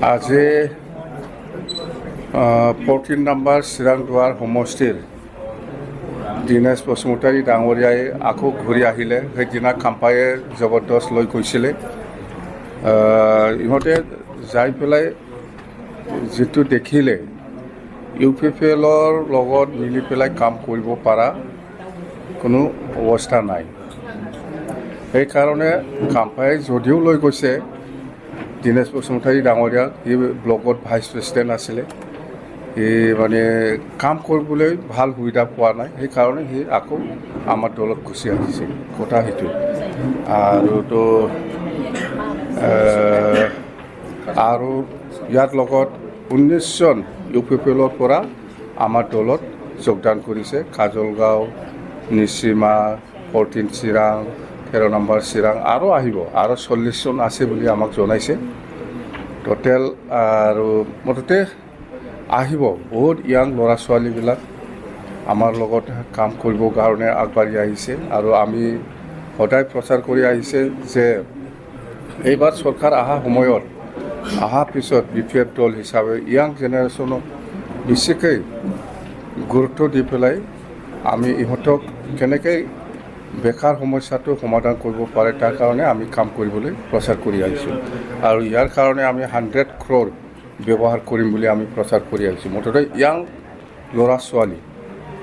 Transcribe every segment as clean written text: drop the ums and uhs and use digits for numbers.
আজি 14 নম্বৰ চিৰাংদুৱাৰ সমষ্টিৰ দীনেশ বসুমতাৰী ডাঙৰীয়াই আকৌ ঘূৰি আহিলে। সেইদিনা খাম্পায়ে জবৰদস্ত লৈ গৈছিলে। ইহঁতে যাই পেলাই যিটো দেখিলে UPPLৰ লগত মিলি পেলাই কাম কৰিব পৰা কোনো অৱস্থা নাই। সেইকাৰণে খাম্পায়ে যদিও লৈ গৈছে দীনেশ বসুমতাৰী ডাঙৰীয়াক, সি ব্লকত ভাইচ প্ৰেচিডেণ্ট আছিলে, সি মানে কাম কৰিবলৈ ভাল সুবিধা পোৱা নাই। সেইকাৰণে সি আকৌ আমাৰ দলত গুচি আহিছে। কথা সেইটো। আৰু ইয়াৰ লগত 19জন UPPLৰ পৰা আমাৰ দলত যোগদান কৰিছে। কাজলগাঁও, নিচিমা, 14 চিৰাং, 13 নম্বৰ চিৰাং আৰু আহিব, আৰু 40জন আছে বুলি আমাক জনাইছে টোটেল। আৰু মুঠতে আহিব বহুত য়াং ল'ৰা ছোৱালীবিলাক আমাৰ লগত কাম কৰিবৰ কাৰণে আগবাঢ়ি আহিছে। আৰু আমি সদায় প্ৰচাৰ কৰি আহিছে যে এইবাৰ চৰকাৰ অহাৰ পিছত BPF দল হিচাপে য়াং জেনেৰেশ্যনক বেছিকৈ গুৰুত্ব দি পেলাই আমি ইহঁতক কেনেকৈ বেকাৰ সমস্যাটো সমাধান কৰিব পাৰে তাৰ কাৰণে আমি কাম কৰিবলৈ প্ৰচাৰ কৰি আহিছোঁ। আৰু ইয়াৰ কাৰণে আমি 100 crore ব্যৱহাৰ কৰিম বুলি আমি প্ৰচাৰ কৰি আহিছোঁ। মুঠতে য়াং ল'ৰা ছোৱালী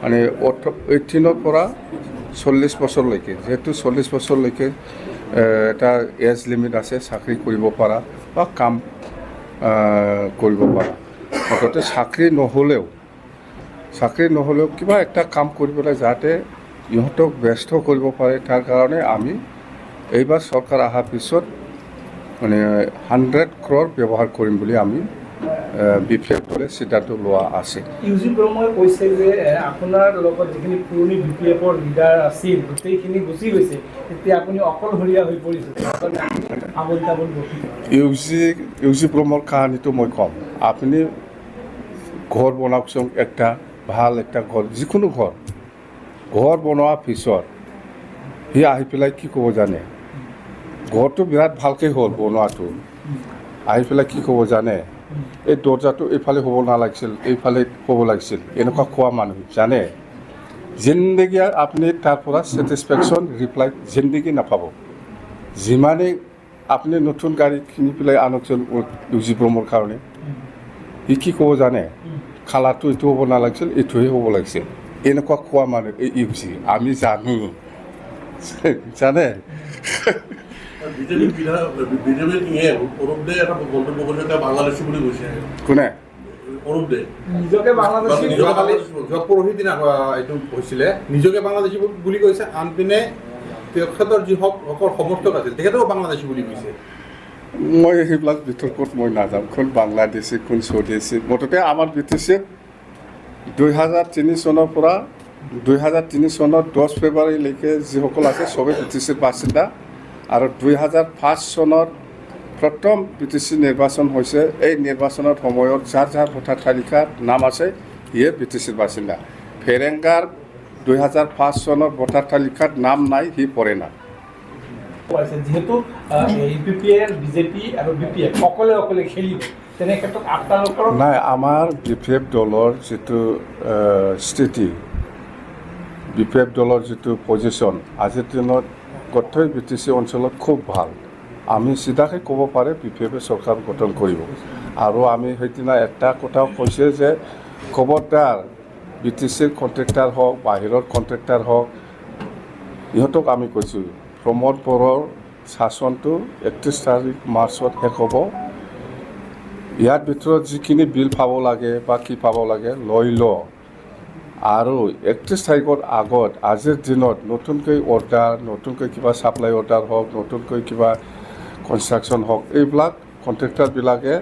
মানে 18ৰ পৰা 40 বছৰলৈকে, যিহেতু 40 বছৰলৈকে এটা এজ লিমিট আছে চাকৰি কৰিব পৰা বা কাম কৰিব পৰা। মুঠতে চাকৰি নহ'লেও কিবা এটা কাম কৰিবলৈ যাতে ইহঁতক ব্যস্ত কৰিব পাৰে, তাৰ কাৰণে আমি এইবাৰ চৰকাৰ অহাৰ পিছত মানে 100 crore ব্যৱহাৰ কৰিম বুলি আমি BPF দলে সিদ্ধান্ত লোৱা আছে। ইউজি ব্ৰহ্মই কৈছে যে আপোনাৰ লগত যিখিনি পুৰণি BPFৰ লিডাৰ আছিল গোটেইখিনি গুচি গৈছে, এতিয়া আপুনি অকলশৰীয়া হৈ পৰিছে। ইউজি ব্ৰহ্মৰ কাহিনীটো মই ক'ম। আপুনি ঘৰ বনাওকচোন, একটা ভাল একটা ঘৰ, যিকোনো ঘৰ বনোৱাৰ পিছত সি আহি পেলাই কি ক'ব জানে? ঘৰটো বিৰাট ভালকৈ হ'ল বনোৱাটো, আহি পেলাই কি ক'ব জানে? এই দৰ্জাটো এইফালে হ'ব নালাগিছিল, এইফালে হ'ব লাগিছিল, এনেকুৱা কোৱা মানুহ জানে? জিন্দগী আপুনি তাৰ পৰা ছেটিছফেকশ্যন ৰিপ্লাই জিন্দগী নাপাব। যিমানেই আপুনি নতুন গাড়ী কিনি পেলাই আনকচোন ইউজি ব্ৰহ্মৰ কাৰণে, সি কি ক'ব জানে? খালাটো এইটো হ'ব নালাগিছিল, এইটোহে হ'ব লাগিছিল, এনেকুৱা কোৱা মানুহ এই ইউজি। আমি জানো, জানে? কোনে? পৰহি দিনা এইটো হৈছিলে, নিজকে বাংলাদেশী বুলি কৈছে, আনপিনে তেখেতৰ যিসকল সমৰ্থক আছিল তেখেতেও বাংলাদেশী বুলি কৈছে। মই সেইবিলাক বিতৰ্কত মই নাযাওঁ, কোন বাংলাদেশী কোন স্বদেশী। মুঠতে আমাৰ BTCত 2003 চনৰ পৰা 2003 চনৰ 10 ফেব্ৰুৱাৰীলৈকে যিসকল আছে চবেই BTCৰ বাসিন্দা। আৰু 2005 চনৰ প্ৰথম BTC নিৰ্বাচন হৈছে। এই নিৰ্বাচনৰ সময়ত যাৰ ভোটাৰ তালিকাত নাম আছে সিয়ে BTCৰ বাসিন্দা। ফেৰেংগাৰ 2005 চনৰ ভোটাৰ তালিকাত নাম নাই, সি পৰে না। যিহেতু UPPL, BJP আৰু BPF অকলে খেলিব, তেনে ক্ষেত্ৰত আপোনালোকৰ নাই, আমাৰ BPF দলৰ যিটো স্থিতি, BPF দলৰ যিটো পজিশ্যন আজিৰ দিনত গোটেই BTC অঞ্চলত খুব ভাল। আমি চিধাকৈ ক'ব পাৰে BPFে চৰকাৰ গঠন কৰিব। আৰু আমি সেইদিনা এটা কথাও কৈছে যে খবৰদাৰ BTCৰ কণ্ট্ৰেক্টাৰ হওক, বাহিৰৰ কণ্ট্ৰেক্টাৰ হওক, ইহঁতক আমি কৈছোঁ প্ৰমোদ বড়োৰ শাসনটো 31 মাৰ্চত শেষ হ'ব। ইয়াৰ ভিতৰত যিখিনি বিল পাব লাগে বা কি পাব লাগে লৈ আৰু 31 তাৰিখৰ আগত আজিৰ দিনত নতুনকৈ অৰ্ডাৰ, নতুনকৈ কিবা ছাপ্লাই অৰ্ডাৰ হওক, নতুনকৈ কিবা কনষ্ট্ৰাকশ্যন হওক, এইবিলাক কণ্ট্ৰেক্টাৰবিলাকে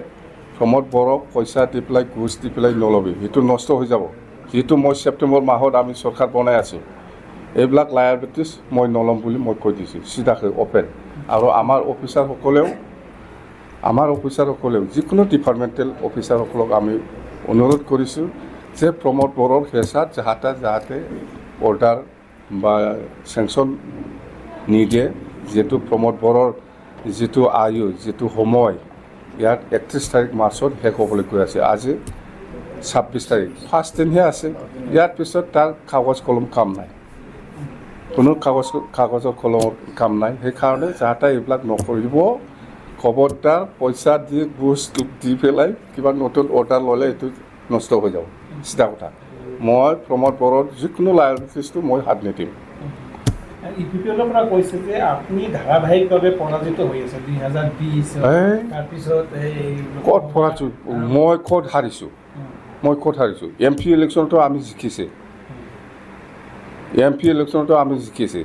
প্ৰমোদ বড়োক পইচা দি পেলাই ঘুচ দি পেলাই নল'বি, সেইটো নষ্ট হৈ যাব। যিহেতু মই ছেপ্টেম্বৰ মাহত আমি চৰকাৰ বনাই আছোঁ, এইবিলাক লায়াবিলিটিছ মই নল'ম বুলি মই কৈ দিছোঁ চিধাকৈ অপেন। আৰু আমাৰ অফিচাৰসকলেও যিকোনো ডিপাৰ্টমেণ্টেল অফিচাৰসকলক আমি অনুৰোধ কৰিছোঁ যে প্ৰমোদ বড়োৰ হেঁচাত যাতে অৰ্ডাৰ বা চেংচন নিদিয়ে। যিহেতু প্ৰমোদ বড়োৰ যিটো আয়ু, যিটো সময় ইয়াত 31 তাৰিখ মাৰ্চত শেষ হ'বলৈ গৈ আছে। আজি 26 তাৰিখ, 1 দিনহে আছে। ইয়াৰ পিছত তাৰ কাগজ কলম কাম নাই, কোনো কাগজৰ কলমৰ কাম নাই। সেইকাৰণে যাতে এইবিলাক নকৰিব, খবৰদাৰ পইচা দি বস্তু দি পেলাই কিবা নতুন অৰ্ডাৰ ল'লে এইটো নষ্ট হৈ যাব, চিধা কথা। মই প্ৰমোদ বড়োৰ যিকোনো লাইব্ৰেৰীটো মই হাত নিদিম। ইউপিপিএলৰ পৰা কৈছে যে আপুনি ধাৰাবাহিকভাৱে পৰাজিত হৈ আছে 2020 তাৰপিছত ক'ত পৰাজিত? মই ক'ত হাৰিছোঁ? MP ইলেকশ্যনতো আমি জিকিছে, MP ইলেকশ্যনতো আমি জিকিছে,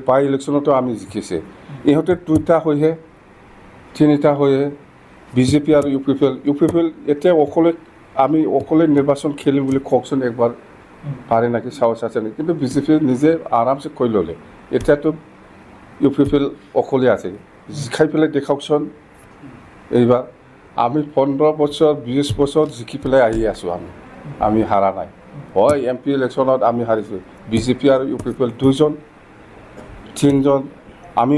বাই ইলেকশ্যনতো আমি জিকিছে। ইহঁতে 2টা হৈহে, 3টা হৈহে, বিজেপি আৰু ইউপিপিএল এতিয়া আমি অকলে নিৰ্বাচন খেলিম বুলি কওকচোন একবাৰ, পাৰে নেকি সাহস আছে নেকি? কিন্তু বিজেপিয়ে নিজে আৰামছে কৈ ল'লে। এতিয়াতো ইউপিপিএল অকলে আছে, জিকাই পেলাই দেখাওকচোন এইবাৰ। আমি 15 বছৰ 20 বছৰ জিকি পেলাই আহি আছোঁ, আমি হাৰা নাই। হয়, MP ইলেকশ্যনত আমি হাৰিছোঁ, বিজেপি আৰু ইউপিপিএল 2জন 3জন, আমি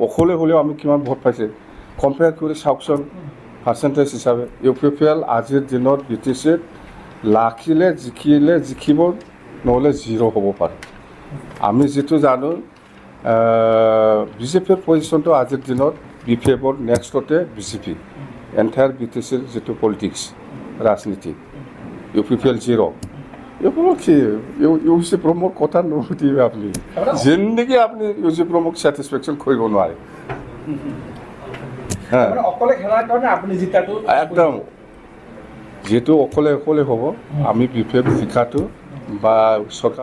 অকলে হ'লেও আমি কিমান ভোট পাইছে কম্পেয়াৰ কৰি চাওকচোন পাৰ্চেণ্টেজ হিচাপে। ইউপিপিএল আজিৰ দিনত BTCত লাখিলে জিকিব, নহ'লে 0 হ'ব পাৰে। আমি যিটো জানো বিজেপিৰ পজিশ্যনটো আজিৰ দিনত BPFৰ নেক্সটতে বিজেপি, এণ্টায়াৰ BTCৰ যিটো পলিটিক্স ৰাজনীতি, ইউপিপিএল 0। এইবোৰ কি UC প্ৰমোৰ কথা নুসুধিবে আপুনি, জিন্দগী আপুনি UC প্ৰমোক ছেটিছফেকশ্যন কৰিব নোৱাৰে। অকলে খেলাৰ কাৰণে আপুনি জিকাটো একদম যিহেতু অকলে হ'ব, আমি BPF জিকাটো বা চৰকাৰ